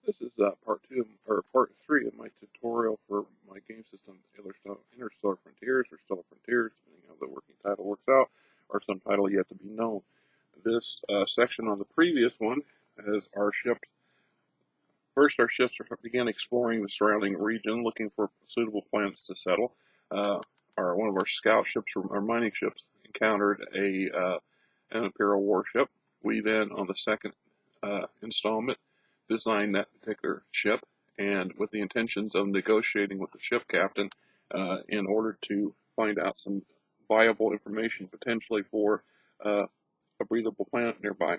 This is part two or part three of my tutorial for my game system, Interstellar Frontiers or Stellar Frontiers, depending on how the working title works out, or some title yet to be known. This section on the previous one has our ships. First, our ships began exploring the surrounding region, looking for suitable planets to settle. One of our scout ships, or mining ships, encountered an Imperial warship. We then, on the second installment, designed that particular ship, and with the intentions of negotiating with the ship captain in order to find out some viable information potentially for a breathable planet nearby.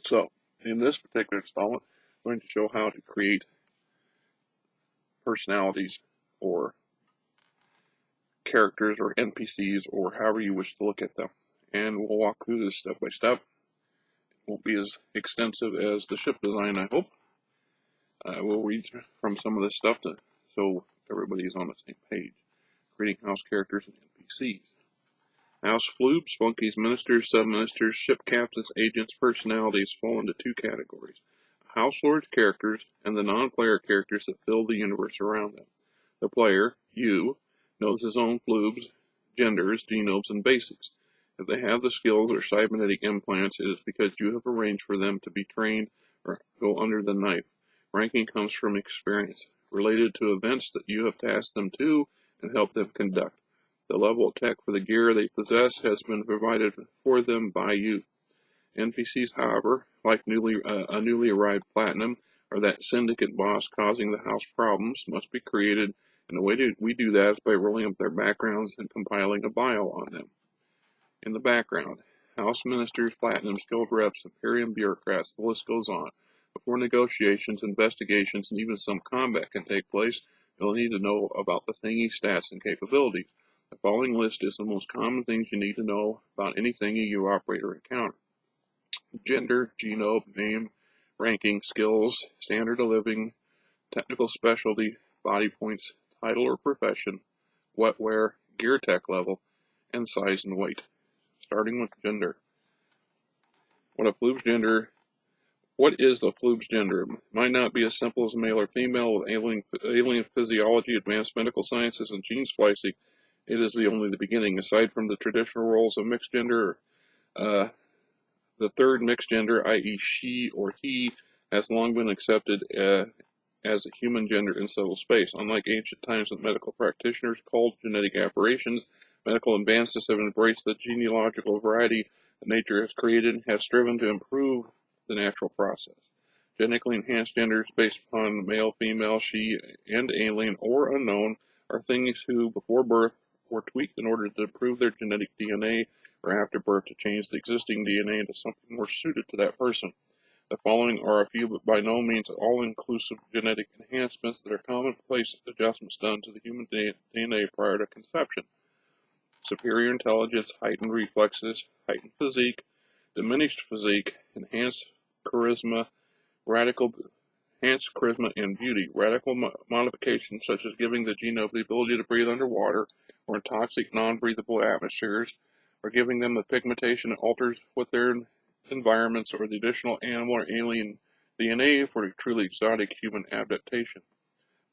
So, in this particular installment, I'm going to show how to create personalities or characters or NPCs or however you wish to look at them. And we'll walk through this step by step. It won't be as extensive as the ship design, I hope. We'll read from some of this stuff so everybody's on the same page. Creating house characters and NPCs. House floobs, flunkies, ministers, sub-ministers, ship captains, agents, personalities fall into two categories. House lord's characters and the non-player characters that fill the universe around them. The player, you, knows his own floobs, genders, genomes, and basics. If they have the skills or cybernetic implants, it is because you have arranged for them to be trained or go under the knife. Ranking comes from experience, related to events that you have tasked them to and helped them conduct. The level of tech for the gear they possess has been provided for them by you. NPCs, however, like a newly arrived platinum, or that syndicate boss causing the house problems, must be created, and the way we do that is by rolling up their backgrounds and compiling a bio on them. In the background, house ministers, platinums, guild reps, Imperium bureaucrats, the list goes on. Before negotiations, investigations, and even some combat can take place, you'll need to know about the thingy stats and capabilities. The following list is the most common things you need to know about any thingy you operate or encounter. Gender, genome, name, ranking, skills, standard of living, technical specialty, body points, title or profession, wetware, gear tech level, and size and weight. Starting with gender. What is a floob's gender? It might not be as simple as male or female with alien physiology, advanced medical sciences, and gene splicing. It is only the beginning. Aside from the traditional roles of mixed gender, the third mixed gender, i.e. she or he, has long been accepted as a human gender in civil space. Unlike ancient times when medical practitioners called genetic aberrations, medical advances have embraced the genealogical variety that nature has created and has striven to improve the natural process. Genetically enhanced genders based upon male, female, she, and alien or unknown are things who, before birth, were tweaked in order to improve their genetic DNA or after birth to change the existing DNA into something more suited to that person. The following are a few, but by no means all-inclusive genetic enhancements that are commonplace adjustments done to the human DNA prior to conception. Superior intelligence, heightened reflexes, heightened physique, diminished physique, enhanced charisma and beauty. Radical modifications such as giving the genome the ability to breathe underwater or in toxic non-breathable atmospheres, or giving them the pigmentation that alters with their environments, or the additional animal or alien DNA for a truly exotic human adaptation.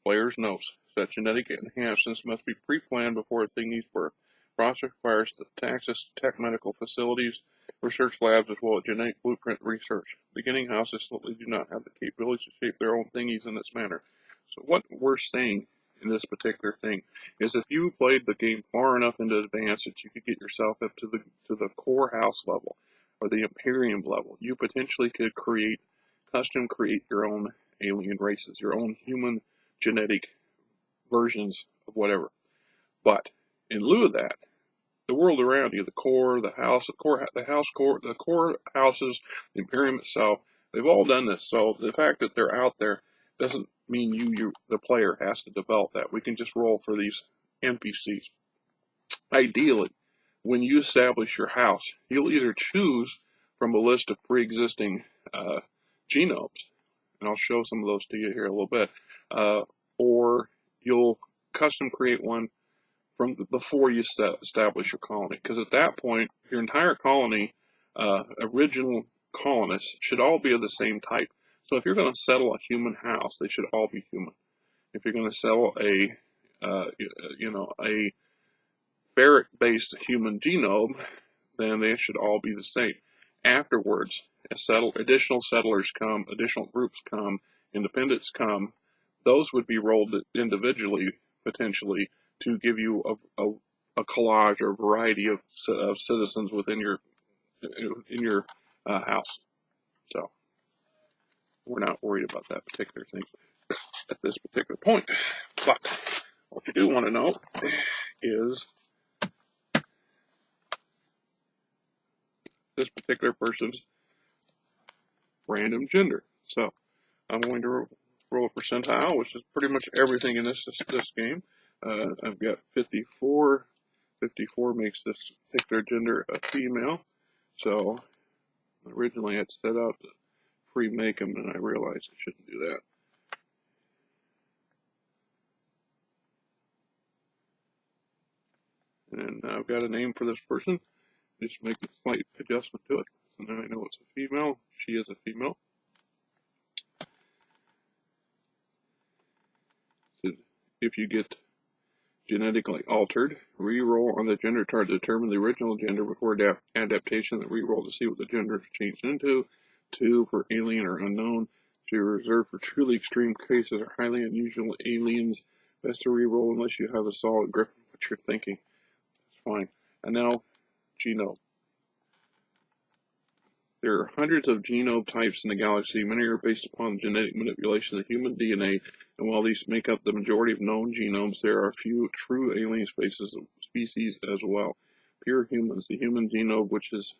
Players' notes. Such genetic enhancements must be pre-planned before a thingy's birth. Process requires access to tech medical facilities, research labs, as well as genetic blueprint research. Beginning houses simply do not have the capability to shape their own thingies in this manner. So what we're saying in this particular thing is if you played the game far enough into advance that you could get yourself up to the core house level or the Imperium level, you potentially could custom create your own alien races, your own human genetic versions of whatever. But in lieu of that, the world around you, the core houses, the Imperium itself, they've all done this. So the fact that they're out there doesn't mean the player, has to develop that. We can just roll for these NPCs. Ideally, when you establish your house, you'll either choose from a list of pre-existing genomes, and I'll show some of those to you here in a little bit, or you'll custom create one from before you establish your colony, because at that point, your entire colony, original colonists, should all be of the same type. So if you're going to settle a human house, they should all be human. If you're going to settle a ferret-based human genome, then they should all be the same. Afterwards, additional settlers come, additional groups come, independents come. Those would be rolled individually, potentially, to give you a collage or a variety of citizens within your house. So we're not worried about that particular thing at this particular point. But what you do want to know is this particular person's random gender. So I'm going to roll a percentile, which is pretty much everything in this game. I've got 54. 54 makes this particular gender a female. So originally I'd set out to pre-make them, and I realized I shouldn't do that. And I've got a name for this person. Just make a slight adjustment to it. So now I know it's a female. She is a female. So if you get genetically altered, re-roll on the gender chart to determine the original gender before adaptation. The re-roll to see what the gender is changed into. 2 for alien or unknown. 2 reserved for truly extreme cases or highly unusual aliens. Best to re-roll unless you have a solid grip on what you're thinking. It's fine. And now, genome. There are hundreds of genome types in the galaxy. Many are based upon genetic manipulation of human DNA, and while these make up the majority of known genomes, there are a few true alien species as well. Pure humans, the human genome, which has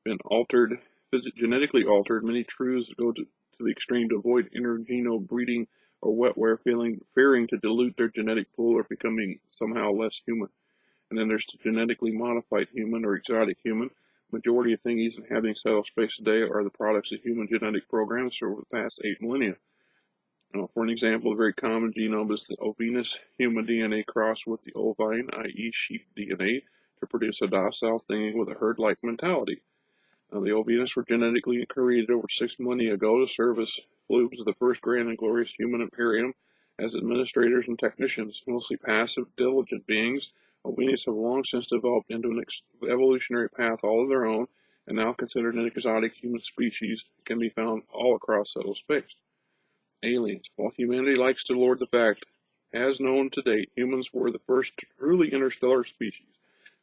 been altered, genetically altered. Many trues go to the extreme to avoid intergenome breeding or wetware, fearing to dilute their genetic pool or becoming somehow less human. And then there's the genetically modified human or exotic human. Majority of things inhabiting cellular space today are the products of human genetic programs over the past 8 millennia. For an example, a very common genome is the ovinous human DNA crossed with the ovine, i.e. sheep DNA, to produce a docile thing with a herd-like mentality. The ovinous were genetically created over 6 millennia ago to serve as flukes of the first grand and glorious human imperium as administrators and technicians, mostly passive, diligent beings. Ovinous have long since developed into an evolutionary path all of their own, and now considered an exotic human species, can be found all across subtle space. Aliens. While humanity likes to lord the fact, as known to date, humans were the first truly interstellar species.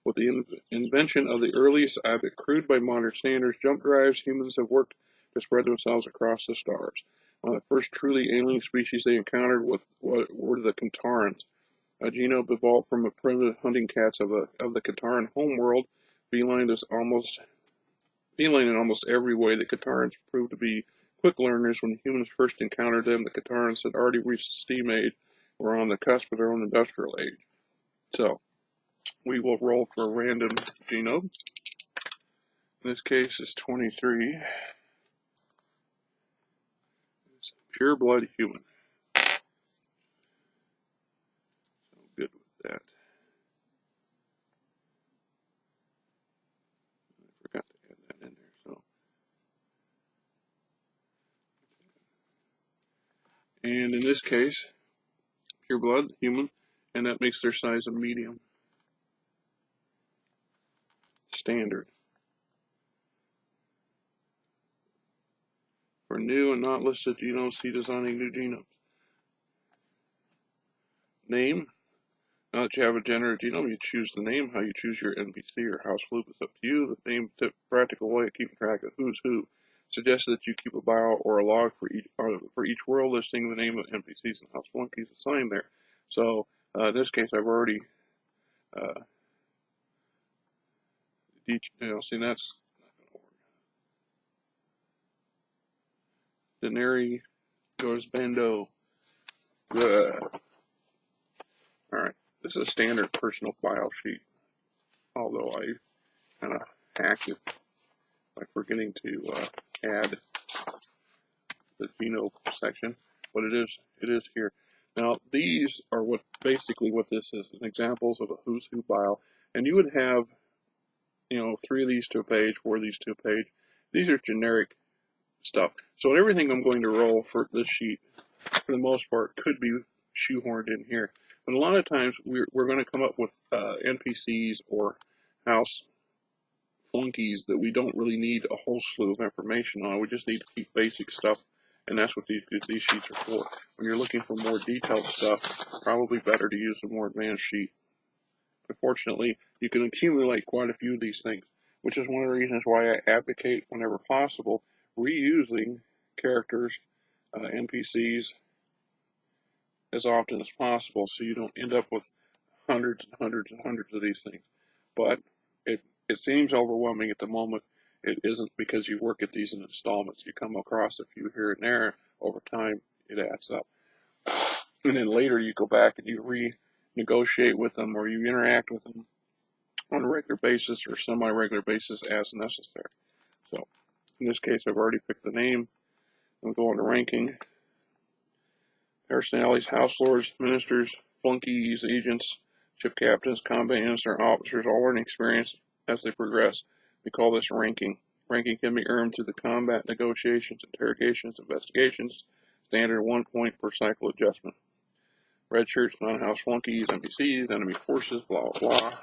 With the invention of the earliest, albeit crude by modern standards, jump drives, humans have worked to spread themselves across the stars. One of the first truly alien species they encountered were the Katarans. A genome evolved from the primitive hunting cats of the Kataran homeworld. Feline in almost every way, the Katarans proved to be quick learners. When humans first encountered them, the Katarans had already reached steam age, were on the cusp of their own industrial age. So, we will roll for a random genome. In this case, it's 23. It's pure blood human. So good with that. I forgot to add that in there. So, and in this case, pure blood human, and that makes their size a medium. Standard. For new and not listed genomes, see designing new genomes. Name. Now that you have a generated genome, you choose the name. How you choose your NPC or house flute is up to you. The name tip, practical way of keeping track of who's who. Suggests that you keep a bio or a log for each world, listing the name of NPCs and house flunkies assigned there. So in this case, I've already see that's not going to work. Denari goes Bando. Good. All right. This is a standard personal file sheet, although I kind of hacked it by forgetting to add the genome section, but it is here. Now these are what this is, examples of a who's who file, and you would have 3 of these to a page, 4 of these to a page. These are generic stuff. So everything I'm going to roll for this sheet, for the most part, could be shoehorned in here. But a lot of times we're going to come up with NPCs or house flunkies that we don't really need a whole slew of information on. We just need to keep basic stuff, and that's what these sheets are for. When you're looking for more detailed stuff, probably better to use a more advanced sheet. Unfortunately, you can accumulate quite a few of these things, which is one of the reasons why I advocate, whenever possible, reusing characters, NPCs, as often as possible, so you don't end up with hundreds and hundreds and hundreds of these things. But it seems overwhelming at the moment. It isn't, because you work at these in installments. You come across a few here and there. Over time, it adds up. And then later you go back and you renegotiate with them, or you interact with them on a regular basis or semi-regular basis as necessary. So in this case, I've already picked the name. I'll go on to ranking. Personalities: house lords, ministers, flunkies, agents, ship captains, combat engineers, officers, all learn experience as they progress. We call this ranking. Ranking can be earned through the combat, negotiations, interrogations, investigations. Standard 1 point per cycle adjustment. Red shirts, non-house flunkies, NPCs, enemy forces, blah, blah, blah.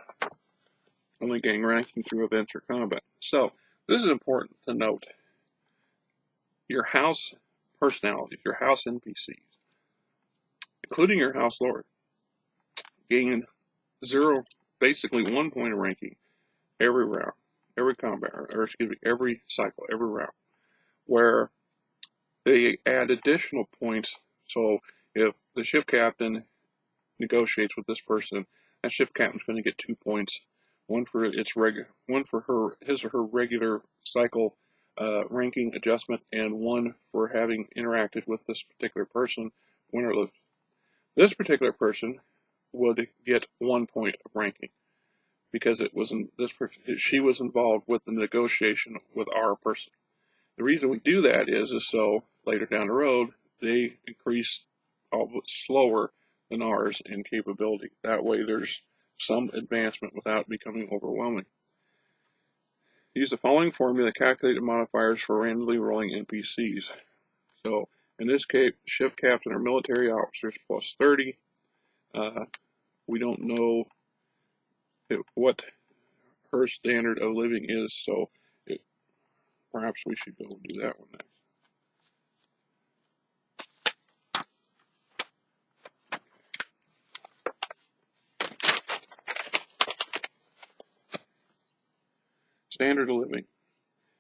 Only gain ranking through events or combat. So, this is important to note. Your house personalities, your house NPCs, including your house lord, gain basically 1 point of ranking every round, every combat, every cycle, every round, where they add additional points. So if the ship captain negotiates with this person, that ship captain's going to get 2 points, one for his or her regular cycle ranking adjustment, and one for having interacted with this particular person, win or lose. This particular person would get 1 point of ranking, because she was involved with the negotiation with our person. The reason we do that is so later down the road they increase a little bit slower than ours in capability. That way there's some advancement without becoming overwhelming. Use the following formula to calculate the modifiers for randomly rolling NPCs. So in this case, ship captain or military officers plus 30. We don't know what her standard of living is, so perhaps we should go do that one next. Standard of living.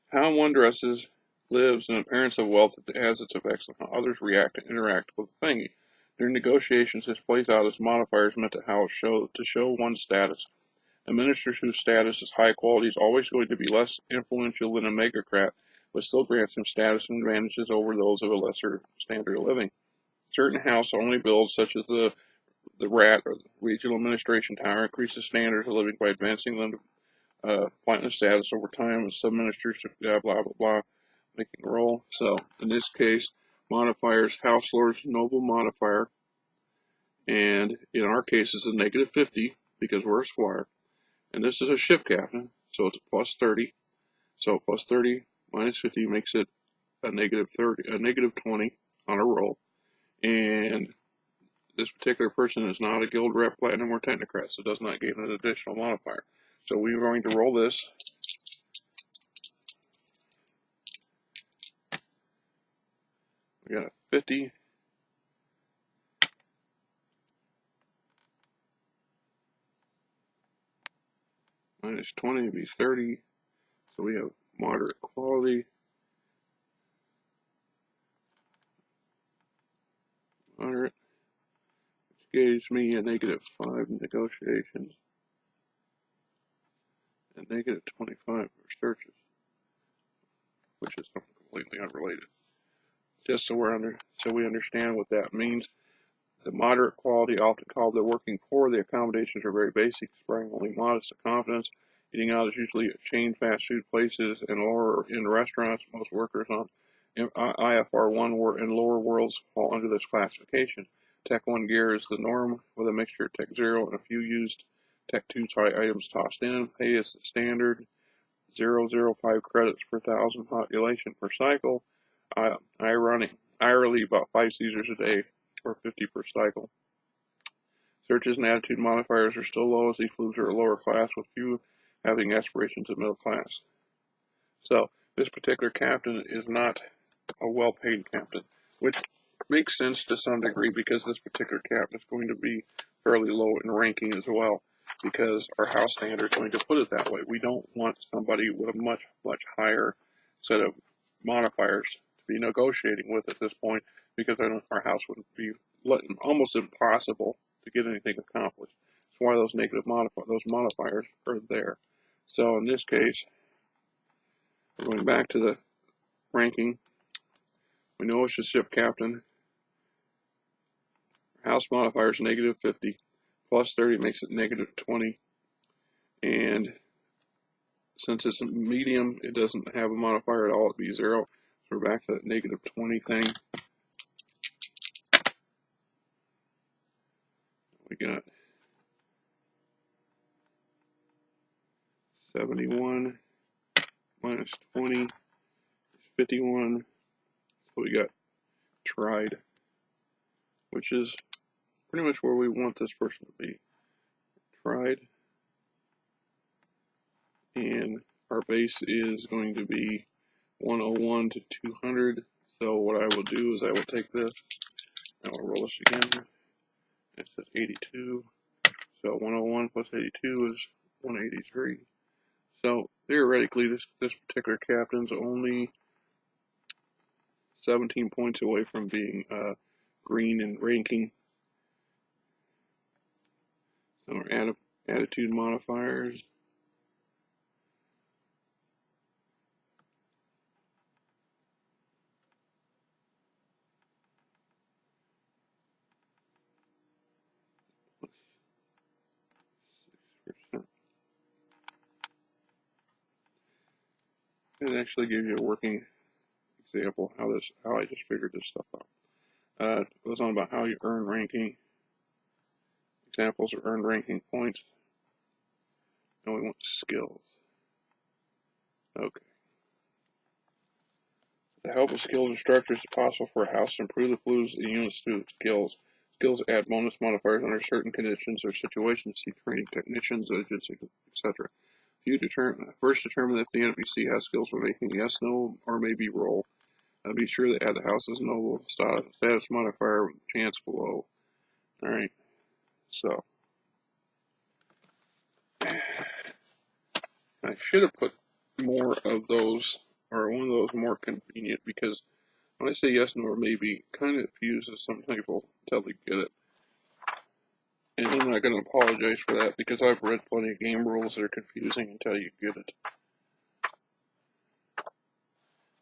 How one dresses, lives, and appearance of wealth has its effects on how others react and interact with the thingy. During negotiations, this plays out as modifiers meant to show one's status. A minister whose status is high quality is always going to be less influential than a megacrat, but still grants him status and advantages over those of a lesser standard of living. Certain house-only bills, such as the RAT, or the Regional Administration Tower, increases standards of living by advancing them to platinum status over time, and some ministers, blah, blah, blah, blah, making a roll. So, in this case, modifiers: house lords, noble modifier, and in our case, it's a negative 50, because we're a squire. And this is a ship captain, so it's a plus 30. So plus 30 minus 50 makes it a negative 20 on a roll. And this particular person is not a guild rep, platinum, or technocrat, so does not gain an additional modifier. So we're going to roll this. We got a 50. Minus 20 would be 30. So we have moderate quality. Moderate. Which gives me a negative 5 in negotiations. And negative 25 for searches. Which is something completely unrelated. Just so we understand what that means. The moderate quality, often called the working poor, the accommodations are very basic, sparing only modest confidence. Eating out is usually at chain fast food places and lower in restaurants. Most workers on IFR 1 and lower worlds fall under this classification. Tech 1 gear is the norm, with a mixture of Tech 0 and a few used Tech 2 items tossed in. Pay is the standard, 0.005 credits per 1,000 population per cycle. Irony about 5 Caesars a day, or 50 per cycle. Searches and attitude modifiers are still low as these foods are a lower class, with few having aspirations of middle class. So this particular captain is not a well-paid captain, which makes sense to some degree because this particular captain is going to be fairly low in ranking as well, because our house standard is going to put it that way. We don't want somebody with a much higher set of modifiers to be negotiating with at this point, because our house would be almost impossible to get anything accomplished. That's why those modifiers are there. So in this case, going back to the ranking, we know it's a ship captain. House modifier is negative 50. Plus 30 makes it negative 20. And since it's a medium, it doesn't have a modifier at all. It'd be 0. So we're back to that negative 20 thing. We got 71 minus 20 is 51. So we got tried, which is pretty much where we want this person to be. Tried. And our base is going to be 101 to 200. So what I will do is I will take this, I will roll this again. It says 82. So 101 plus 82 is 183. So theoretically, this particular captain's only 17 points away from being green in ranking. So our attitude modifiers. It actually gives you a working example how I just figured this stuff out. It goes on about how you earn ranking. Examples of earned ranking points. And we want skills. Okay. With the help of skilled instructors, it's possible for a house to improve the fluids and units through skills. Skills add bonus modifiers under certain conditions or situations to training technicians, agents, etc. First determine if the NPC has skills for making yes, no, or maybe roll. Be sure to add the house's noble status modifier with chance below. Alright, so I should have put more of those, or one of those more convenient, because when I say yes, no, or maybe, kind of confuses some people until they get it. And I'm not going to apologize for that, because I've read plenty of game rules that are confusing until you get it.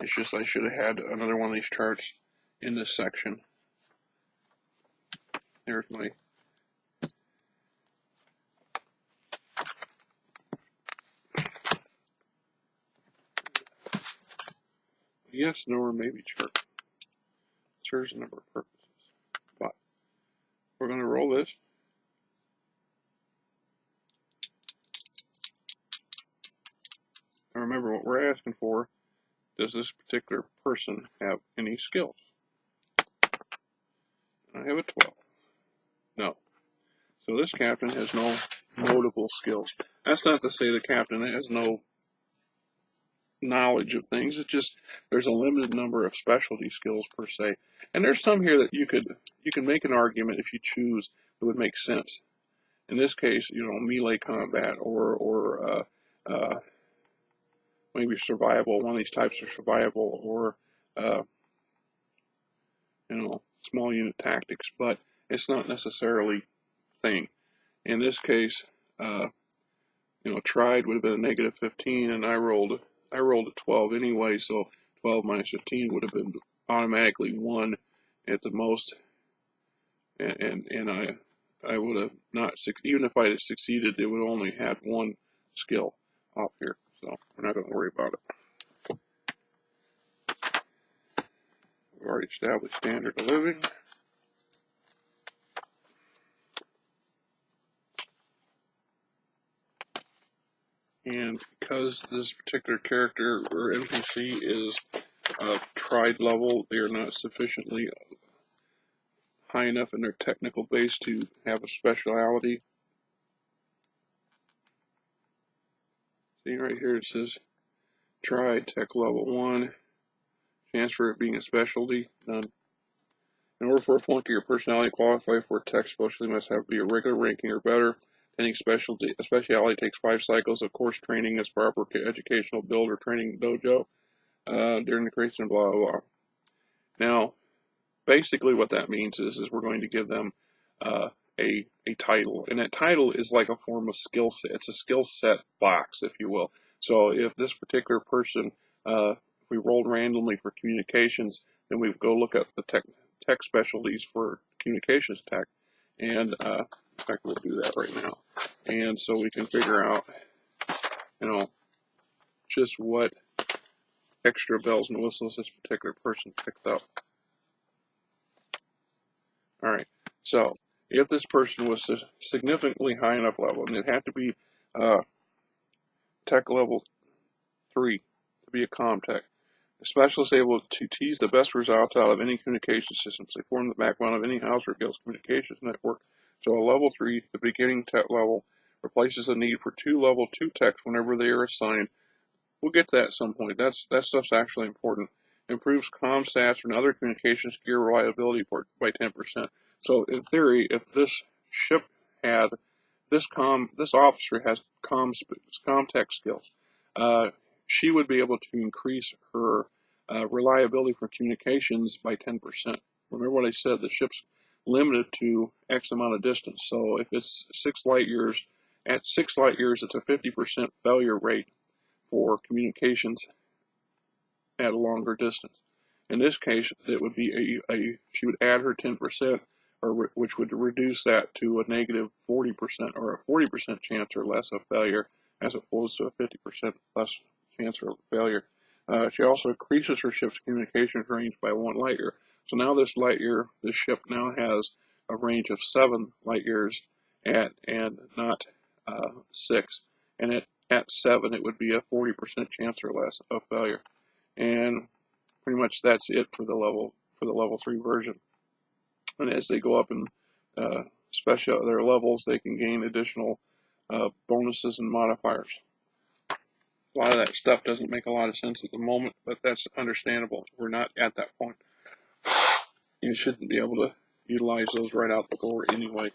It's just I should have had another one of these charts in this section. There's my yes, no, or maybe chart. It serves a number of purposes. But we're going to roll this. And remember what we're asking for. Does this particular person have any skills? I have a 12. No. So this captain has no notable skills. That's not to say the captain has no knowledge of things. It's just there's a limited number of specialty skills per se. And there's some here that you can make an argument if you choose that would make sense. In this case, melee combat or maybe survival. One of these types of survival, or small unit tactics. But it's not necessarily thing. In this case, tried would have been a negative 15, and I rolled a 12 anyway, so 12 minus 15 would have been automatically 1 at the most, and I would have not, even if I had succeeded, it would only had 1 skill off here, so we're not going to worry about it. We've already established standard of living. And because this particular character or NPC is tried level. They are not sufficiently high enough in their technical base to have a speciality. See right here it says tried tech level 1. Chance for it being a specialty, none. In order for a flunky or personality to qualify for a tech specialty, must have to be a regular ranking or better. Any specialty takes 5 cycles of course training as proper educational build or training dojo during the creation of blah blah blah. Now, basically what that means is we're going to give them a title, and that title is like a form of skill set. It's a skill set box, if you will. So if this particular person, if we rolled randomly for communications, then we go look at the tech specialties for communications tech, and in fact we'll do that right now, and so we can figure out, just what extra bells and whistles this particular person picked up. All right, so if this person was significantly high enough level, and it had to be tech level 3 to be a comm tech, a specialist able to tease the best results out of any communication systems. They form the backbone of any house or guild's communications network. So a level 3, the beginning tech level, replaces the need for 2 level 2 techs whenever they are assigned. We'll get to that at some point. That stuff's actually important. Improves comm stats and other communications gear reliability by 10%. So in theory, if this ship had this officer has comm tech skills, she would be able to increase her reliability for communications by 10%. Remember what I said, the ship's limited to X amount of distance. So if it's 6 light years, at 6 light years, it's a 50% failure rate for communications at a longer distance. In this case, it would be she would add her 10%, which would reduce that to a negative 40% or a 40% chance or less of failure, as opposed to a 50% less chance of failure. She also increases her ship's communications range by 1 light year. So now this ship now has a range of 7 light years and not 6. And at 7, it would be a 40% chance or less of failure. And pretty much that's it for the level 3 version. And as they go up in their levels, they can gain additional bonuses and modifiers. A lot of that stuff doesn't make a lot of sense at the moment, but that's understandable. We're not at that point. You shouldn't be able to utilize those right out the door anyway.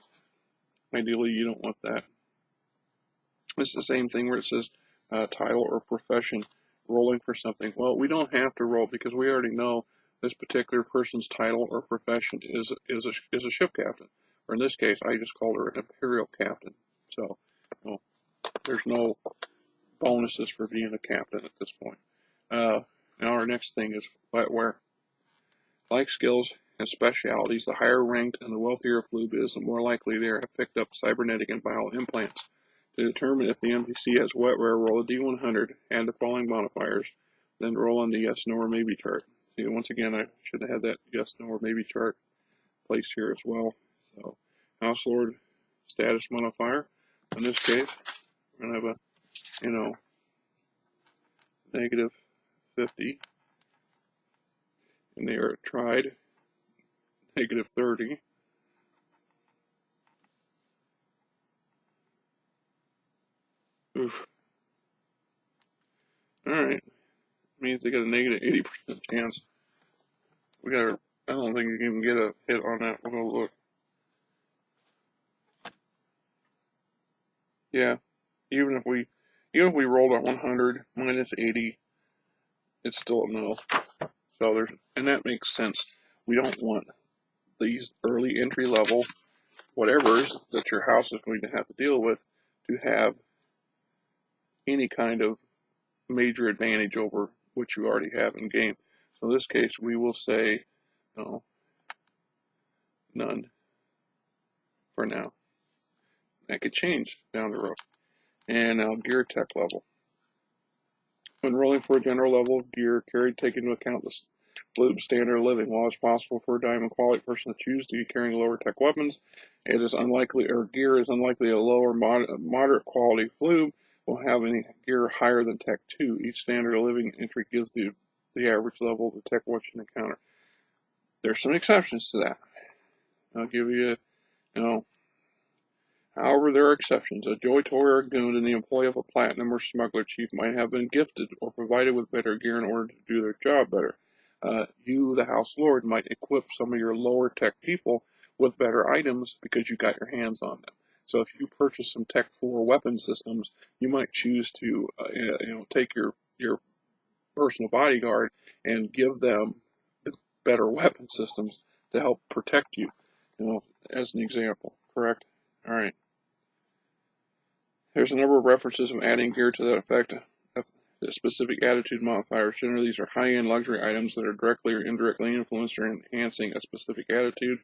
Ideally, you don't want that. It's the same thing where it says title or profession, rolling for something. Well, we don't have to roll because we already know this particular person's title or profession is a ship captain. Or in this case, I just called her an imperial captain. So, there's no bonuses for being a captain at this point. Now our next thing is wetware. Like skills and specialities, the higher ranked and the wealthier a floob is, the more likely they are to have picked up cybernetic and bio implants. To determine if the NPC has wetware, roll a D100, add the following modifiers, then roll on the yes, no, or maybe chart. See, once again, I should have had that yes, no, or maybe chart placed here as well. So, House Lord status modifier. In this case, we're going to have a, negative 50. And they are tried, negative 30. Oof. Alright. Means they got a negative 80% chance. I don't think you can even get a hit on that. We'll go look. Yeah. Even if we rolled at 100 minus 80, it's still a no. So and that makes sense. We don't want these early entry level whatevers that your house is going to have to deal with to have any kind of major advantage over what you already have in game. So in this case, we will say no, none for now. That could change down the road. And now gear tech level. When rolling for a general level of gear, take into account the floob standard of living. While it's possible for a diamond quality person to choose to be carrying lower tech weapons, it is unlikely, or gear is unlikely a lower moderate quality floob will have any gear higher than Tech 2. Each standard of living entry gives the the average level of the tech one should encounter. There's some exceptions to that. I'll give you, however, there are exceptions. A Joy Toy or a goon in the employ of a platinum or smuggler chief might have been gifted or provided with better gear in order to do their job better. You, the House Lord, might equip some of your lower tech people with better items because you got your hands on them. So if you purchase some Tech 4 weapon systems, you might choose to, take your personal bodyguard and give them the better weapon systems to help protect you, as an example. Correct? All right. There's a number of references of adding gear to that effect of the specific attitude modifiers. Generally, these are high-end luxury items that are directly or indirectly influenced or enhancing a specific attitude.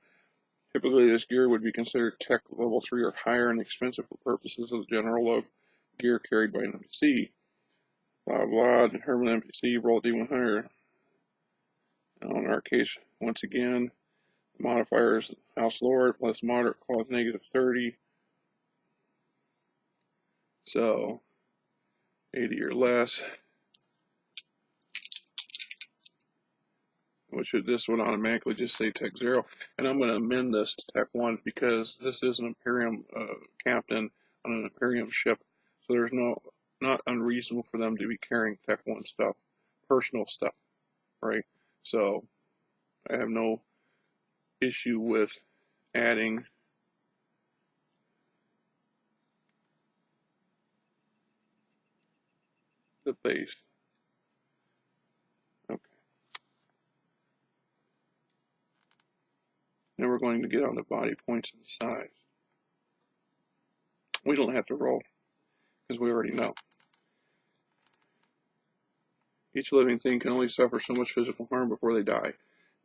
Typically, this gear would be considered tech level 3 or higher and expensive for purposes of the general gear carried by an NPC. Blah, blah, determine NPC, roll D100. Now, in our case, once again, the modifier is House Lord, plus moderate cause -30. So, 80 or less. Which this would automatically just say Tech 0. And I'm going to amend this to Tech 1 because this is an Imperium captain on an Imperium ship. So there's not unreasonable for them to be carrying Tech 1 stuff, personal stuff, right? So I have no issue with adding the base. Okay. Now we're going to get on the body points and size. We don't have to roll because we already know. Each living thing can only suffer so much physical harm before they die.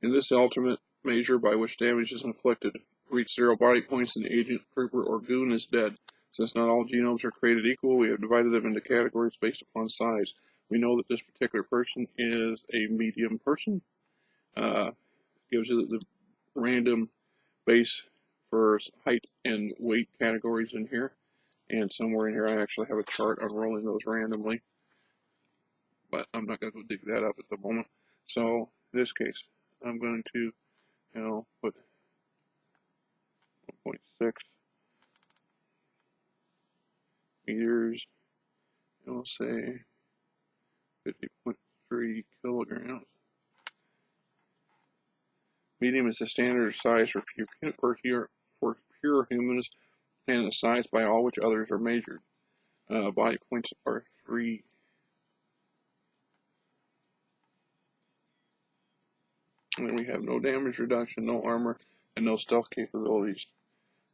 In this ultimate measure by which damage is inflicted, reach 0 body points and the agent, trooper, or goon is dead. Since not all genomes are created equal, we have divided them into categories based upon size. We know that this particular person is a medium person. Gives you the random base for height and weight categories in here. And somewhere in here I actually have a chart on rolling those randomly. But I'm not going to go dig that up at the moment. So in this case, I'm going to, put 1.6 meters, and we'll say 50.3 kilograms. Medium is the standard size for pure humans, and the size by all which others are measured. Body points are 3. And we have no damage reduction, no armor, and no stealth capabilities.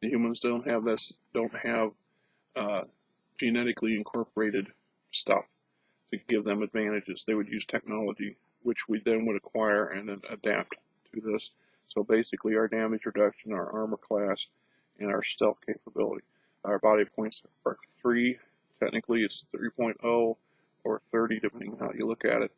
The humans don't have this, don't have genetically incorporated stuff to give them advantages. They would use technology, which we then would acquire and then adapt to this. So basically our damage reduction, our armor class, and our stealth capability. Our body points are 3. Technically it's 3.0 or 30 depending on how you look at it.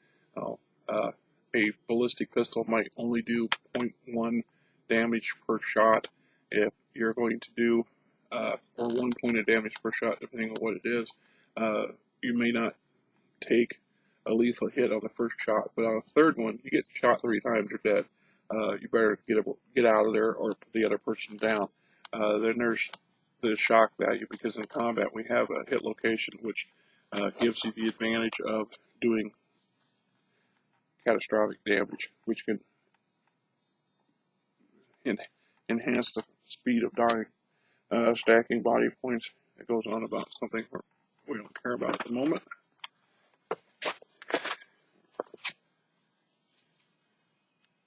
A ballistic pistol might only do 0.1 damage per shot. If you're going to do, or 1 point of damage per shot, depending on what it is, you may not take a lethal hit on the first shot, but on a third one, you get shot 3 times, you're dead. You better get out of there or put the other person down. Then there's the shock value, because in combat we have a hit location, which gives you the advantage of doing catastrophic damage, which can enhance the speed of dying. Stacking body points, it goes on about something we don't care about at the moment.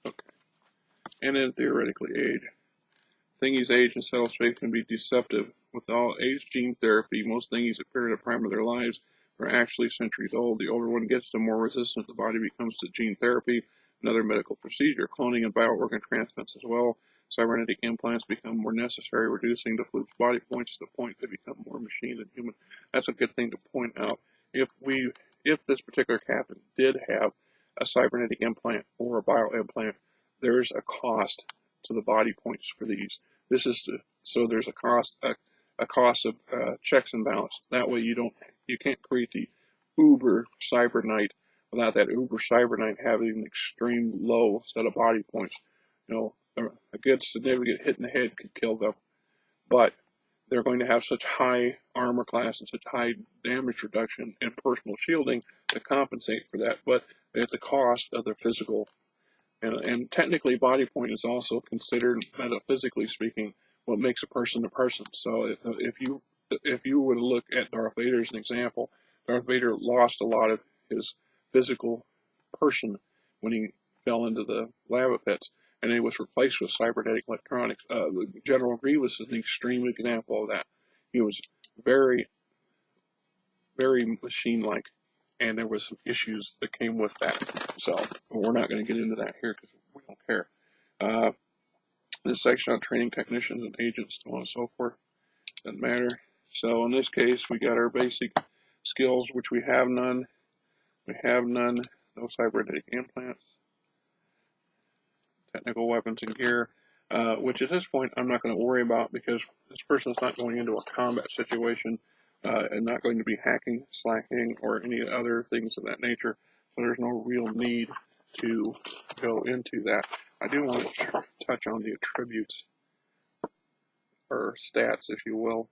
Okay. And then theoretically age. Thingies' age and cell shape can be deceptive. With all age gene therapy, most thingies appear at a prime of their lives are actually centuries old. The older one gets, the more resistant the body becomes to gene therapy, another medical procedure. Cloning and bioorgan transplants as well. Cybernetic implants become more necessary, reducing the fluke's body points to the point they become more machine than human. That's a good thing to point out. If this particular captain did have a cybernetic implant or a bio implant, there's a cost to the body points for these. So there's a cost of checks and balance. That way you can't create the uber cyber knight without that uber cyber knight having an extreme low set of body points. A good significant hit in the head could kill them, but they're going to have such high armor class and such high damage reduction and personal shielding to compensate for that, but at the cost of their physical. And technically, body point is also considered, metaphysically speaking, what makes a person a person. So if you were to look at Darth Vader as an example, Darth Vader lost a lot of his physical person when he fell into the lava pits, and it was replaced with cybernetic electronics. General Grievous is an extreme example of that. He was very, very machine-like, and there was some issues that came with that. So we're not going to get into that here because we don't care. This section on training technicians and agents, so on and so forth, doesn't matter. So in this case, we got our basic skills, which we have none. We have none. No cybernetic implants. Technical weapons and gear, which at this point I'm not going to worry about because this person is not going into a combat situation and not going to be hacking, slacking, or any other things of that nature. So there's no real need to go into that. I do want to touch on the attributes, or stats, if you will.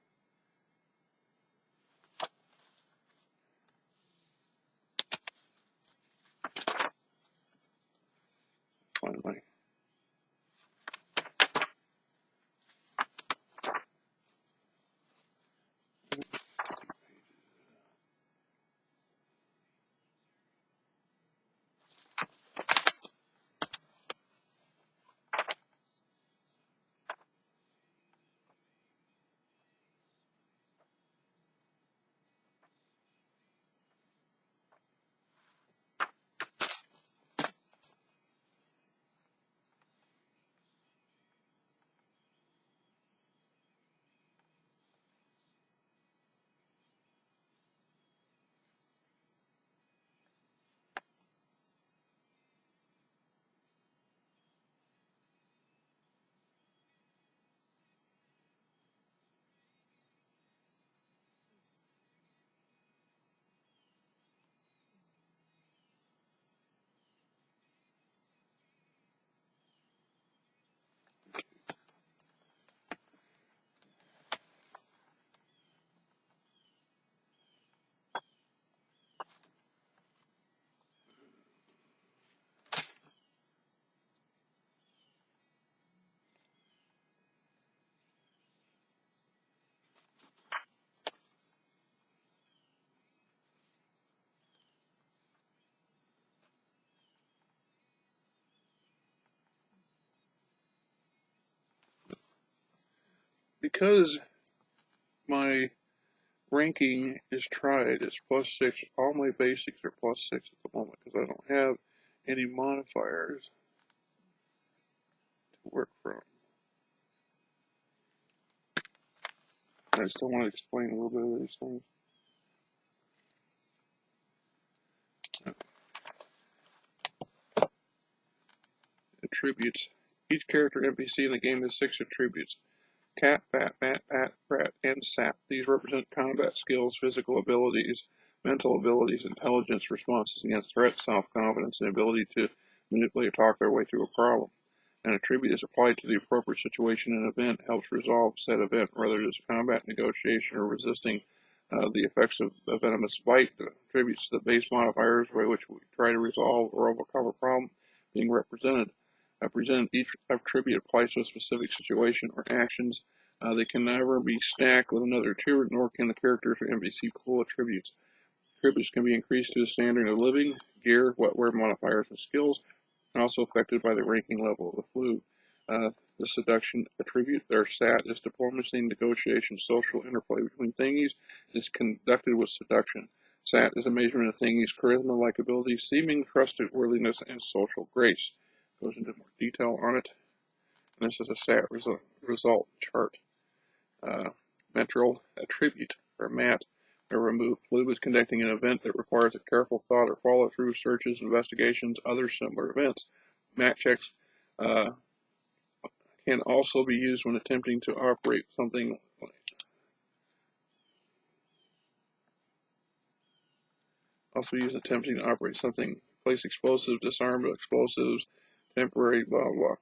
Finally. Because my ranking is tried, it's +6. All my basics are +6 at the moment because I don't have any modifiers to work from. I still want to explain a little bit of these things. Attributes. Each character NPC in the game has 6 attributes. Cat, Bat, Rat, and Sap. These represent combat skills, physical abilities, mental abilities, intelligence, responses against threats, self-confidence, and ability to manipulate or talk their way through a problem. An attribute is applied to the appropriate situation and event, helps resolve said event, whether it is combat, negotiation, or resisting the effects of a venomous bite. Attributes to the base modifiers by which we try to resolve or overcome a problem being represented. Each attribute applies to a specific situation or actions. They can never be stacked with another attribute, nor can the characters or NPC pool attributes. Attributes can be increased to the standard of living, gear, wetware modifiers, and skills, and also affected by the ranking level of the flute. The seduction attribute, their stat, is diplomacy, negotiation, social interplay between thingies is conducted with seduction. Sat is a measurement of thingies' charisma, likability, seeming trustworthiness, and social grace. Goes into more detail on it. And this is a stat result chart. Mental attribute, or MAT, or remove. Flub is conducting an event that requires a careful thought or follow through, searches, investigations, other similar events. MAT checks can also be used when attempting to operate something Also use attempting to operate something, place explosives, disarm explosives, temporary, blah, blah.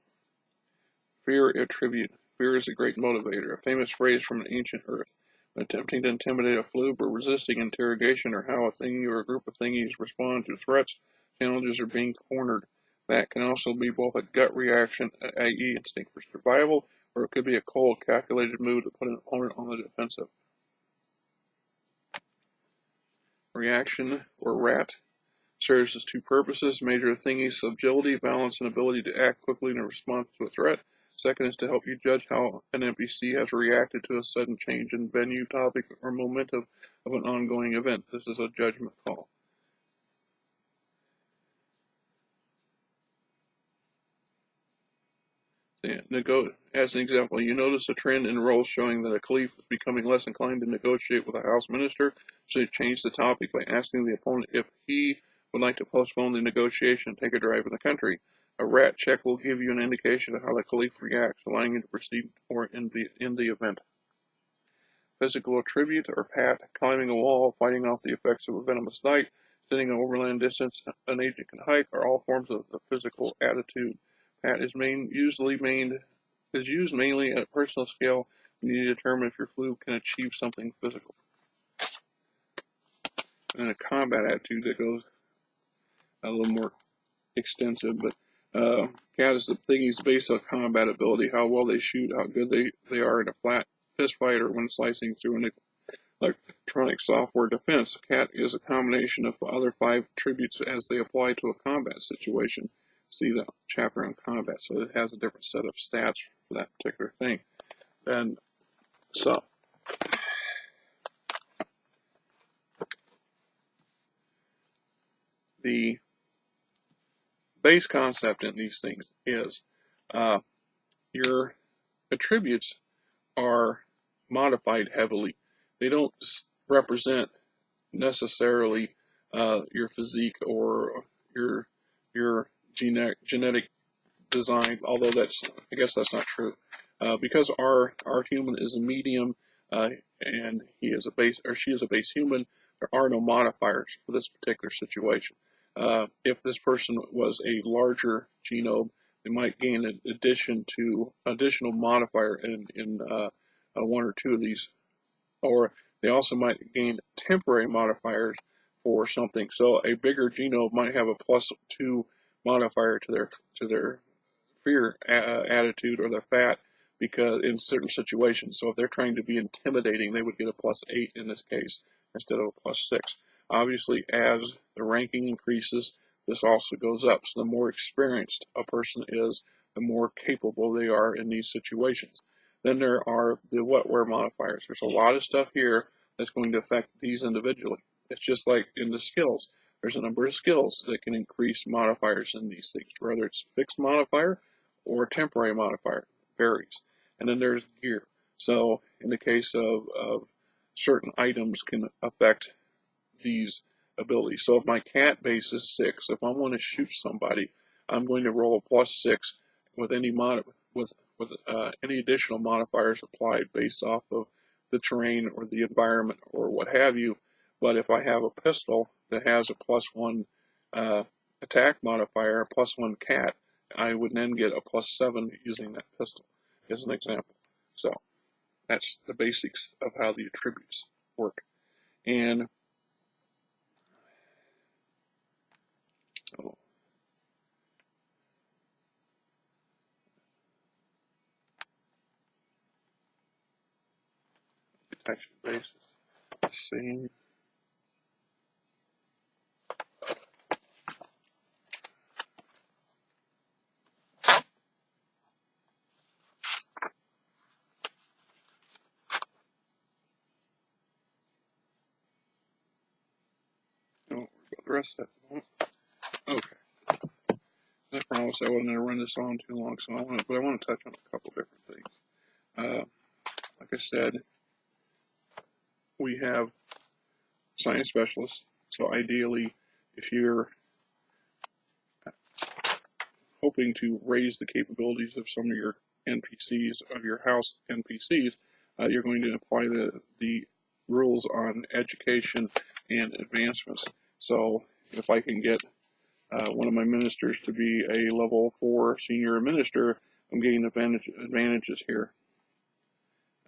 Fear attribute. Fear is a great motivator, a famous phrase from an ancient Earth. When attempting to intimidate a floob or resisting interrogation or how a thingy or a group of thingies respond to threats, challenges, or being cornered. That can also be both a gut reaction, i.e. instinct for survival, or it could be a cold, calculated move to put an opponent on the defensive. Reaction, or rat, serves as two purposes. Major thingies, agility, balance, and ability to act quickly in response to a threat. Second is to help you judge how an NPC has reacted to a sudden change in venue, topic, or momentum of an ongoing event. This is a judgment call. As an example, you notice a trend in roles showing that a caliph is becoming less inclined to negotiate with a house minister, so you change the topic by asking the opponent if he would like to postpone the negotiation and take a drive in the country. A rat check will give you an indication of how the caliph reacts, allowing you to proceed or in the event. Physical attribute, or pat, climbing a wall, fighting off the effects of a venomous bite, sitting an overland distance an agent can hike, are all forms of the physical attitude. Pat is used mainly at a personal scale when you determine if your floob can achieve something physical. And a combat attitude that goes a little more extensive, but cat is the thingies based on combat ability, how well they shoot, how good they are in a flat fist fight or when slicing through an electronic software defense. Cat is a combination of the other 5 attributes as they apply to a combat situation. See the chapter on combat, so it has a different set of stats for that particular thing. And so the base concept in these things is your attributes are modified heavily. They don't represent necessarily your physique or your genetic design, although I guess that's not true. Because our human is a medium and he is a base, or she is a base human, there are no modifiers for this particular situation. If this person was a larger genome, they might gain an additional modifier in 1 or 2 of these, or they also might gain temporary modifiers for something. So a bigger genome might have a +2 modifier to their fear attitude or their fat, because in certain situations. So if they're trying to be intimidating, they would get a +8 in this case instead of a +6. Obviously, as the ranking increases, this also goes up. So the more experienced a person is, the more capable they are in these situations. Then there are the wetware modifiers. There's a lot of stuff here that's going to affect these individually. It's just like in the skills. There's a number of skills that can increase modifiers in these things, whether it's fixed modifier or a temporary modifier, varies. And then there's gear. So in the case of certain items can affect these abilities. So if my cat base is 6, if I want to shoot somebody, I'm going to roll a +6 with any any additional modifiers applied based off of the terrain or the environment or what have you. But if I have a pistol that has a +1 attack modifier, a +1 cat, I would then get a +7 using that pistol, as an example. So that's the basics of how the attributes work. And detection basis, same. Don't worry about the rest of that. Okay. I promise I wasn't going to run this on too long, so I want to touch on a couple different things. Like I said, we have science specialists. So ideally, if you're hoping to raise the capabilities of some of your NPCs, of your house NPCs, you're going to apply the rules on education and advancements. So if I can get one of my ministers to be a level 4 senior minister, I'm getting advantages here.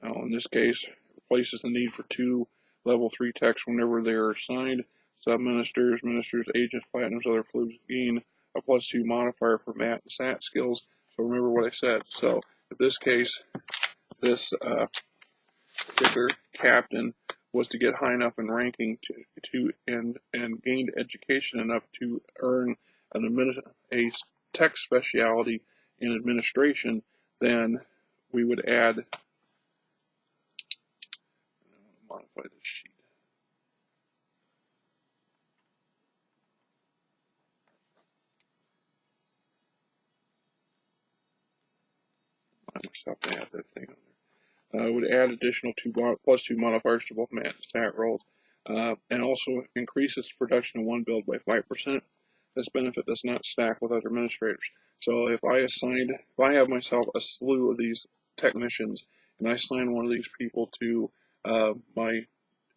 Now, in this case, it replaces the need for 2 level 3 techs whenever they are assigned. Sub-ministers, ministers, agents, platinums, other flus gain a +2 modifier for mat and sat skills. So remember what I said. So in this case, this particular captain was to get high enough in ranking and gained education enough to earn a tech specialty in administration, then we would add, modify this sheet. I must have to add that thing on there. Would add additional +2 modifiers to both mat and stat rolls, and also increases production in one build by 5%. This benefit does not stack with other administrators. So if I have myself a slew of these technicians, and I assign one of these people to my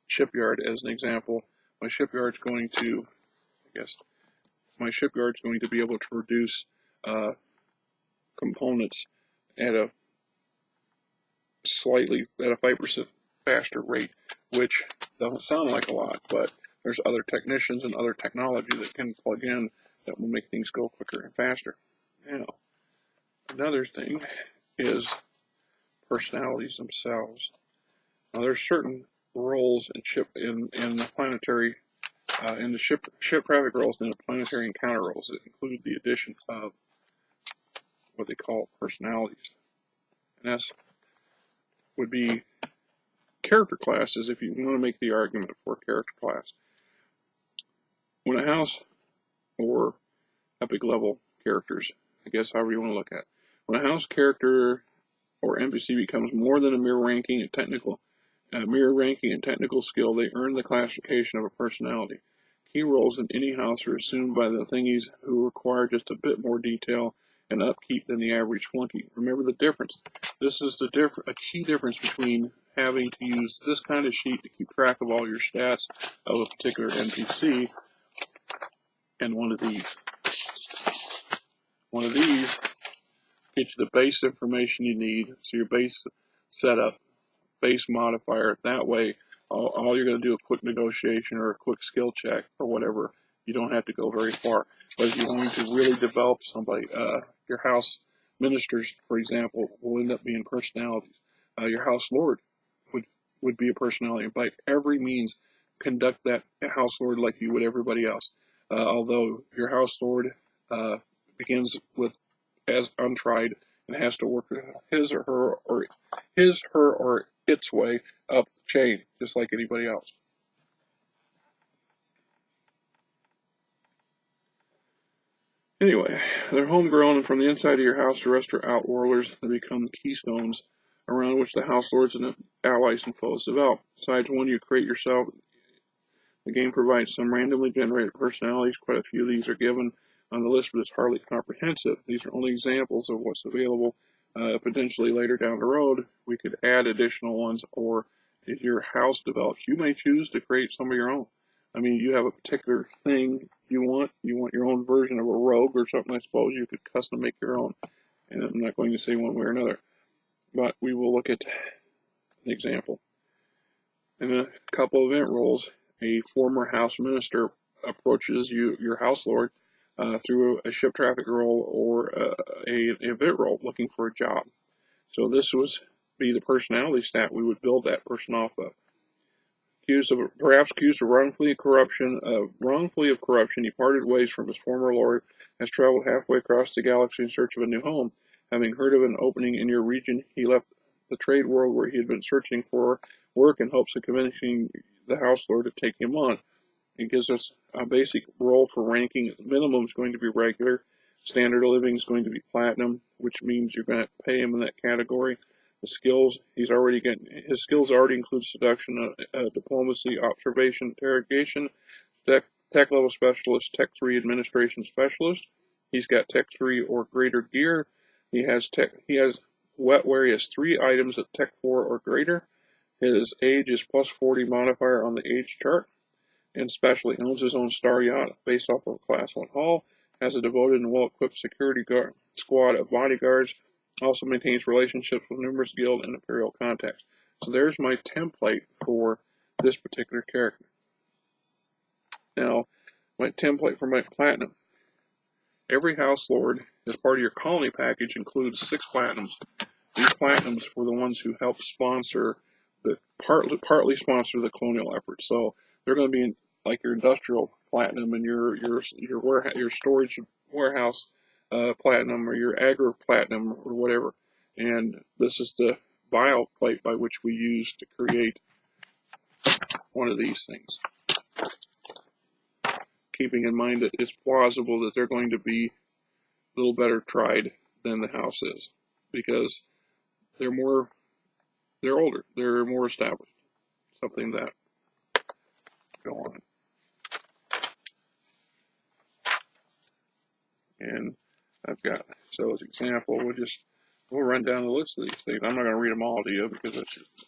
shipyard as an example, my shipyard's going to, be able to produce components at a 5% faster rate, which doesn't sound like a lot, but there's other technicians and other technology that can plug in that will make things go quicker and faster. Now, another thing is personalities themselves. Now, there's certain roles in the planetary, in the ship traffic roles and the planetary encounter roles that include the addition of what they call personalities, and that's would be character classes if you want to make the argument for character class. When a house or epic level characters, I guess however you want to look at it, when a house character or NPC becomes more than a mere ranking and technical skill, they earn the classification of a personality. Key roles in any house are assumed by the thingies who require just a bit more detail and upkeep than the average flunky. Remember the difference. This is a key difference between having to use this kind of sheet to keep track of all your stats of a particular NPC and one of these. One of these gets you the base information you need, so your base setup, base modifier. That way, all you're going to do a quick negotiation or a quick skill check or whatever. You don't have to go very far. But if you're going to really develop somebody, your house ministers, for example, will end up being personalities. Your house lord would be a personality. By every means, conduct that house lord like you would everybody else. Although your house lord begins with as untried and has to work his, her, or its way up the chain, just like anybody else. Anyway, they're homegrown, and from the inside of your house, the rest are outworlders that become keystones around which the house lords and allies and foes develop. Besides one you create yourself, the game provides some randomly generated personalities. Quite a few of these are given on the list, but it's hardly comprehensive. These are only examples of what's available. Potentially later down the road, we could add additional ones, or if your house develops, you may choose to create some of your own. I mean, you have a particular thing you want your own version of a rogue or something, I suppose you could custom make your own. And I'm not going to say one way or another, but we will look at an example. In a couple event roles, a former house minister approaches your house lord through a ship traffic role or an event role looking for a job. So this would be the personality stat we would build that person off of. Perhaps accused of wrongfully of corruption, he parted ways from his former lord, has traveled halfway across the galaxy in search of a new home. Having heard of an opening in your region, he left the trade world where he had been searching for work in hopes of convincing the house lord to take him on. It gives us a basic role for ranking. Minimum is going to be regular. Standard of living is going to be platinum, which means you're going to pay him in that category. The skills his skills already include seduction, diplomacy, observation, interrogation, tech level specialist, tech 3 administration specialist. He's got tech 3 or greater gear. He has wetware. He has 3 items at tech 4 or greater. His age is +40 modifier on the age chart. and specially owns his own star yacht based off of a Class 1 hull, has a devoted and well-equipped security squad of bodyguards, also maintains relationships with numerous guild and imperial contacts. So there's my template for this particular character. Now, my template for my platinum. Every house lord, as part of your colony package, includes 6 platinums. These platinums were the ones who helped sponsor partly sponsor the colonial effort. So they're going to be like your industrial platinum and your storage warehouse platinum, or your agri platinum, or whatever. And this is the bio plate by which we use to create one of these things. Keeping in mind that it's plausible that they're going to be a little better tried than the house is, because they're older, they're more established. Something that go on. And I've got, so as an example, we'll run down the list of these things. I'm not going to read them all to you because it's just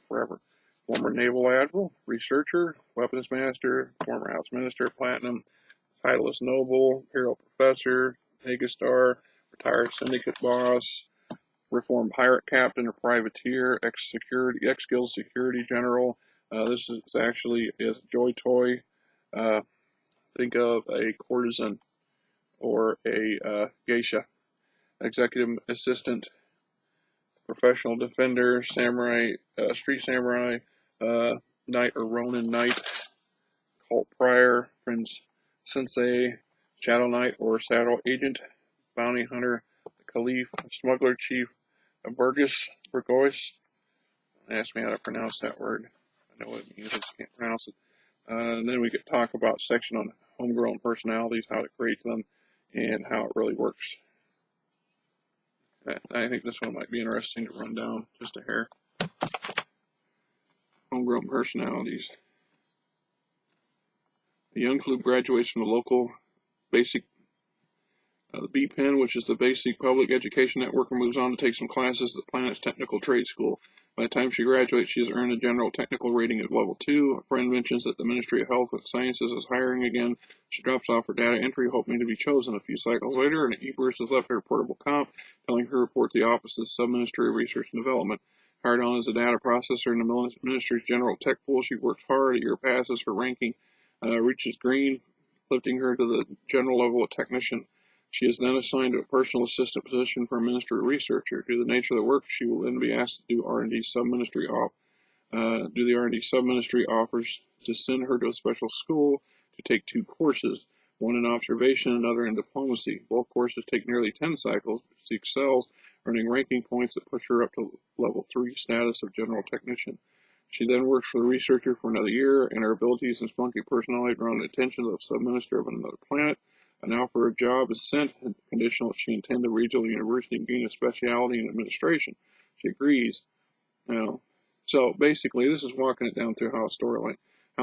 forever. Former naval admiral, researcher, weapons master, former house minister, platinum, titleless noble, imperial professor, megastar, retired syndicate boss, reformed pirate captain or privateer, ex-guild security general. This is actually a joy toy. Think of a courtesan or a geisha. Executive assistant, professional defender, samurai, street samurai, knight or ronin knight, cult prior, prince sensei, shadow knight or saddle agent, bounty hunter, caliph, smuggler chief, a burgess, ask me how to pronounce that word. I know what it means, I just can't pronounce it. And then we could talk about section on homegrown personalities, how to create them, and how it really works. I think this one might be interesting to run down just a hair. Homegrown personalities. A young flute graduates from the local basic, the B-Pen, which is the basic public education network, and moves on to take some classes at the planet's technical trade school. By the time she graduates, she has earned a general technical rating of level 2. A friend mentions that the Ministry of Health and Sciences is hiring again. She drops off her data entry, hoping to be chosen. A few cycles later, an e-burst has left her portable comp, telling her to report to the Office of the Sub-Ministry of Research and Development. Hired on as a data processor in the Ministry's general tech pool, she works hard. A year passes. Her ranking reaches green, lifting her to the general level of technician. She is then assigned to a personal assistant position for a ministry researcher. Due to the nature of the work, she will then be asked to do R&D sub-ministry the R&D sub-ministry offers to send her to a special school to take 2 courses, one in observation and another in diplomacy. Both courses take nearly 10 cycles. She excels, earning ranking points that push her up to level 3 status of general technician. She then works for the researcher for another year, and her abilities and spunky personality draw the attention of the sub-minister of another planet. An offer of job is sent, conditional if she attend the regional university and gain a specialty in administration. She agrees. Now, so basically, this is walking it down through how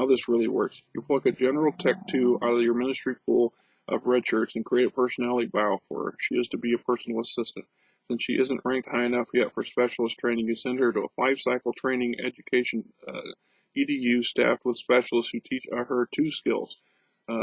this really works. You pluck a general tech 2 out of your ministry pool of red shirts and create a personality bio for her. She is to be a personal assistant. Since she isn't ranked high enough yet for specialist training, you send her to a 5-cycle training education EDU staffed with specialists who teach her 2 skills.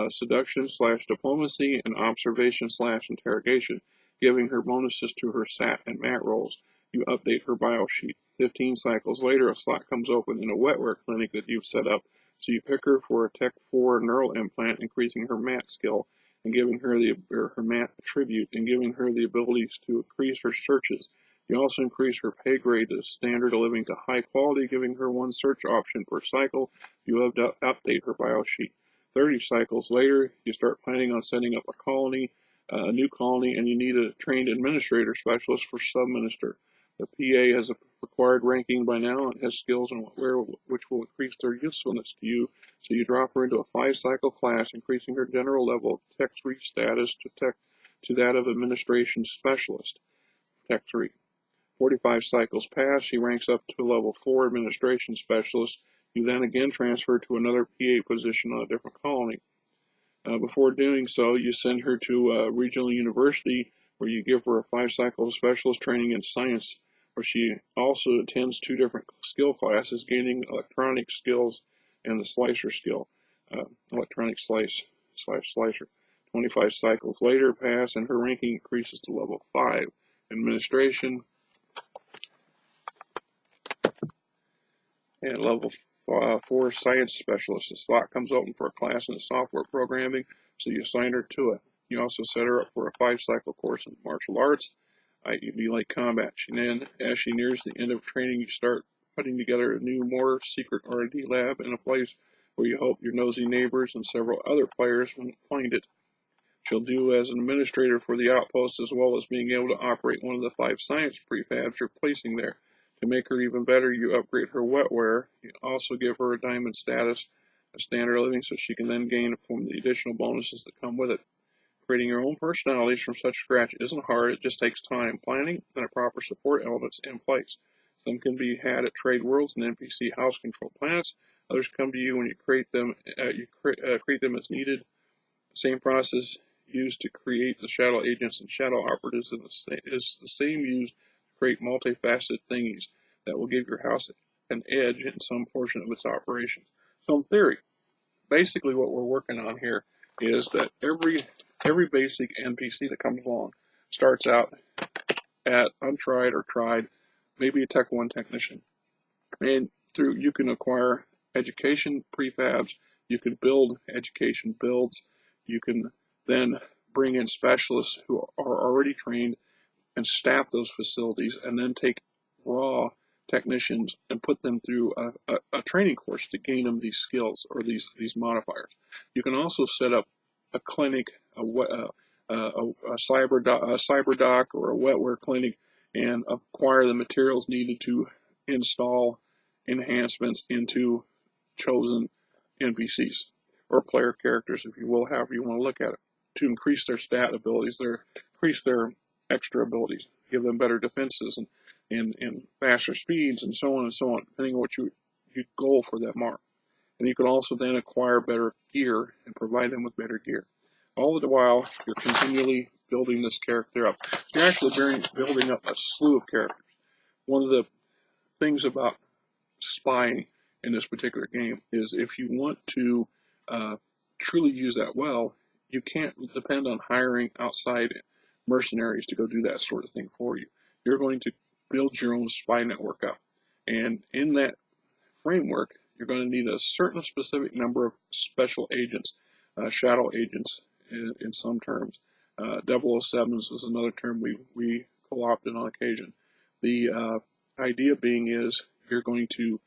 Seduction/diplomacy and observation/interrogation, giving her bonuses to her SAT and MAT rolls. You update her bio sheet. 15 cycles later, a slot comes open in a wetware clinic that you've set up, so you pick her for a Tech 4 neural implant, increasing her MAT skill and giving her her MAT attribute and giving her the abilities to increase her searches. You also increase her pay grade to standard of living to high quality, giving her 1 search option per cycle. You update her bio sheet. 30 cycles later, you start planning on setting up a new colony, and you need a trained administrator specialist for sub-minister. The PA has a required ranking by now and has skills in which will increase their usefulness to you, so you drop her into a 5-cycle class, increasing her general level of Tech 3 status to that of administration specialist, Tech 3. 45 cycles pass, she ranks up to level 4 administration specialist. You then again transfer to another PA position on a different colony. Before doing so, you send her to a regional university where you give her a 5-cycle specialist training in science, where she also attends 2 different skill classes, gaining electronic skills and the slicer skill. electronic slicer. 25 cycles later pass and her ranking increases to level 5. Administration and level 4 science specialist. The slot comes open for a class in software programming, so you assign her to it. You also set her up for a 5-cycle course in martial arts, i.e. light combat. As she nears the end of training, you start putting together a new, more secret R&D lab in a place where you hope your nosy neighbors and several other players won't find it. She'll do as an administrator for the outpost, as well as being able to operate one of the 5 science prefabs you're placing there. To make her even better, you upgrade her wetware. You also give her a diamond status, a standard of living, so she can then gain from the additional bonuses that come with it. Creating your own personalities from such scratch isn't hard, it just takes time, planning, and a proper support elements in place. Some can be had at trade worlds and NPC house control planets. Others come to you when you create them. Create them as needed. The same process used to create the shadow agents and shadow operatives is the same used to create multifaceted thingies that will give your house an edge in some portion of its operations. So in theory, basically what we're working on here is that every basic NPC that comes along starts out at untried or tried, maybe a Tech 1 technician. And you can acquire education prefabs, you can build education builds, you can then bring in specialists who are already trained and staff those facilities, and then take raw technicians and put them through a training course to gain them these skills or these modifiers. You can also set up a clinic, a cyber dock or a wetware clinic, and acquire the materials needed to install enhancements into chosen NPCs or player characters, if you will, however you want to look at it, to increase their stat abilities, increase their extra abilities, give them better defenses and faster speeds, and so on, depending on what you goal for them are. And you can also then acquire better gear and provide them with better gear. All the while, you're continually building this character up. You're actually building up a slew of characters. One of the things about spying in this particular game is if you want to truly use that well, you can't depend on hiring outside mercenaries to go do that sort of thing for you. You're going to build your own spy network up. And in that framework, you're going to need a certain specific number of special agents, shadow agents in some terms. 007s is another term we co-opted on occasion. The idea being is you're going to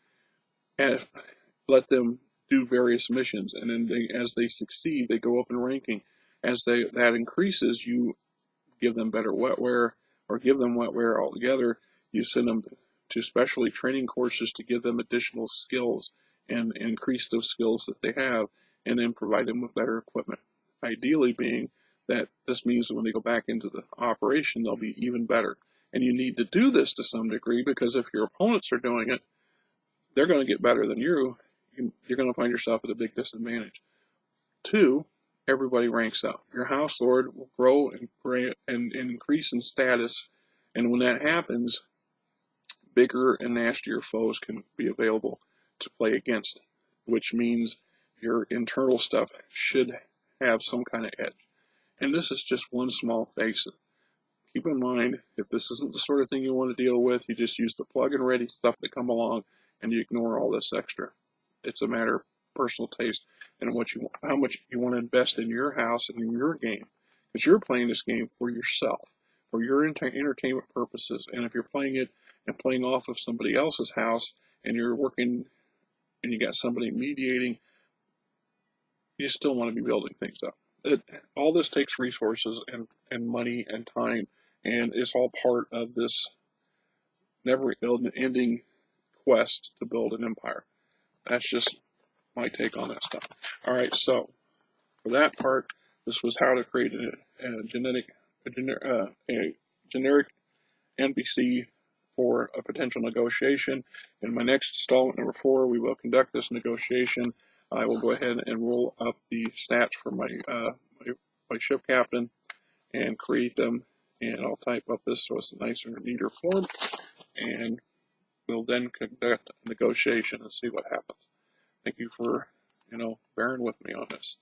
let them do various missions, and then as they succeed, they go up in ranking. As that increases, you give them better wetware, or give them wetware altogether. You send them to specialty training courses to give them additional skills and increase those skills that they have, and then provide them with better equipment. Ideally being that this means that when they go back into the operation, they'll be even better. And you need to do this to some degree, because if your opponents are doing it, they're going to get better than you. You're going to find yourself at a big disadvantage. 2, everybody ranks up. Your house lord will grow and increase in status, and when that happens, bigger and nastier foes can be available to play against, which means your internal stuff should have some kind of edge. And this is just one small facet. Keep in mind, if this isn't the sort of thing you want to deal with, you just use the plug-and-ready stuff that come along, and you ignore all this extra. It's a matter of personal taste and how much you want to invest in your house and in your game, because you're playing this game for yourself, for your entertainment purposes. And if you're playing it and playing off of somebody else's house, and you're working and you got somebody mediating, you still want to be building things up. All this takes resources and money and time, and it's all part of this never-ending quest to build an empire. That's just my take on that stuff. All right, so for that part, this was how to create a generic NPC for a potential negotiation. In my next installment, number 4, we will conduct this negotiation. I will go ahead and roll up the stats for my ship captain and create them, and I'll type up this so it's a nicer, neater form, and we'll then conduct a negotiation and see what happens. Thank you for bearing with me on this.